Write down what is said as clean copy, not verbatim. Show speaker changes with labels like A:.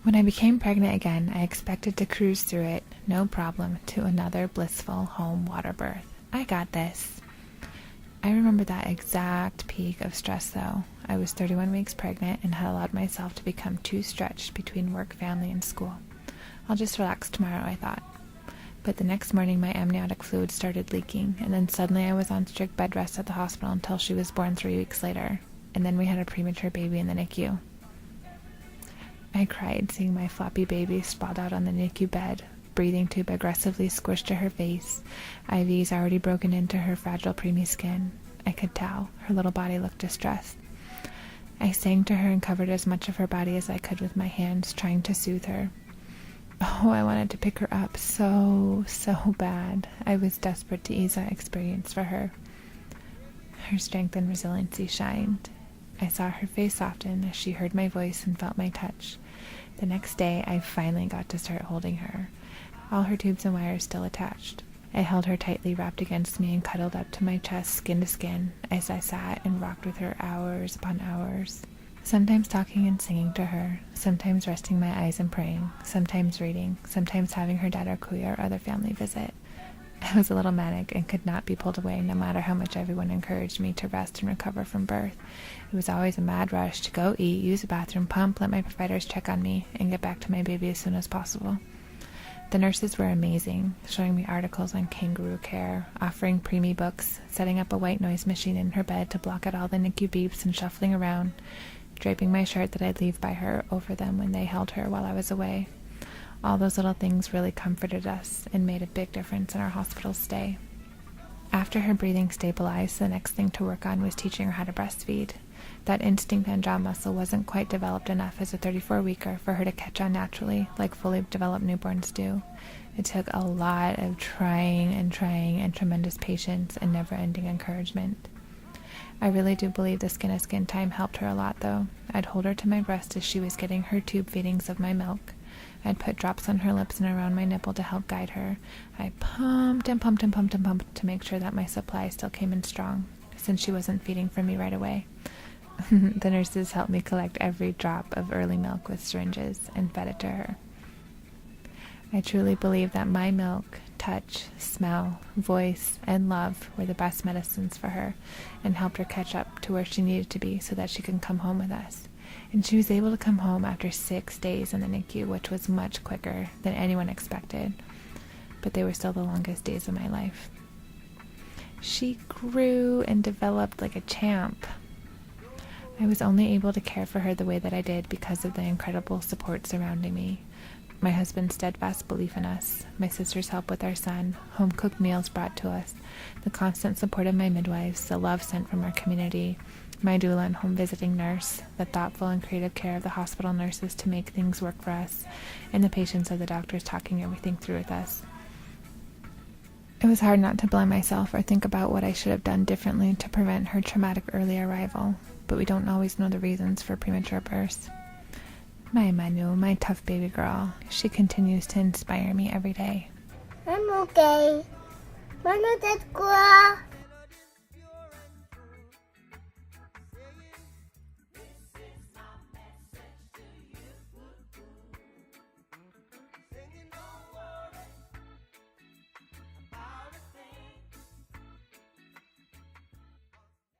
A: When I became pregnant again, I expected to cruise through it, no problem, to another blissful home water birth. I got this. I remember that exact peak of stress, though. I was 31 weeks pregnant and had allowed myself to become too stretched between work, family, and school. I'll just relax tomorrow, I thought. But the next morning, my amniotic fluid started leaking, and then suddenly I was on strict bed rest at the hospital until she was born 3 weeks later, and then we had a premature baby in the NICU. I cried seeing my floppy baby sprawled out on the NICU bed, breathing tube aggressively squished to her face, IVs already broken into her fragile preemie skin. I could tell. Her little body looked distressed. I sang to her and covered as much of her body as I could with my hands, trying to soothe her. Oh, I wanted to pick her up so bad. I was desperate to ease that experience for her. Her strength and resiliency shined. I saw her face soften as she heard my voice and felt my touch. The next day, I finally got to start holding her, all her tubes and wires still attached. I held her tightly wrapped against me and cuddled up to my chest, skin to skin, as I sat and rocked with her hours upon hours. Sometimes talking and singing to her, sometimes resting my eyes and praying, sometimes reading, sometimes having her dad or kuya or other family visit. I was a little manic and could not be pulled away no matter how much everyone encouraged me to rest and recover from birth. It was always a mad rush to go eat, use the bathroom, pump, let my providers check on me, and get back to my baby as soon as possible. The nurses were amazing, showing me articles on kangaroo care, offering preemie books, setting up a white noise machine in her bed to block out all the NICU beeps and shuffling around, draping my shirt that I'd leave by her over them when they held her while I was away. All those little things really comforted us and made a big difference in our hospital stay. After her breathing stabilized, the next thing to work on was teaching her how to breastfeed. That instinct and jaw muscle wasn't quite developed enough as a 34-weeker for her to catch on naturally, like fully developed newborns do. It took a lot of trying and tremendous patience and never-ending encouragement. I really do believe the skin-to-skin time helped her a lot, though. I'd hold her to my breast as she was getting her tube feedings of my milk. I'd put drops on her lips and around my nipple to help guide her. I pumped to make sure that my supply still came in strong, since she wasn't feeding from me right away. The nurses helped me collect every drop of early milk with syringes and fed it to her. I truly believe that my milk, touch, smell, voice, and love were the best medicines for her and helped her catch up to where she needed to be so that she could come home with us. And she was able to come home after 6 days in the NICU, which was much quicker than anyone expected. But they were still the longest days of my life. She grew and developed like a champ. I was only able to care for her the way that I did because of the incredible support surrounding me. My husband's steadfast belief in us, my sister's help with our son, home-cooked meals brought to us, the constant support of my midwives, the love sent from our community, my doula and home visiting nurse, the thoughtful and creative care of the hospital nurses to make things work for us, and the patience of the doctors talking everything through with us. It was hard not to blame myself or think about what I should have done differently to prevent her traumatic early arrival, but we don't always know the reasons for premature births. My Manu, my tough baby girl, she continues to inspire me every day.
B: I'm okay. Manu, that's cool.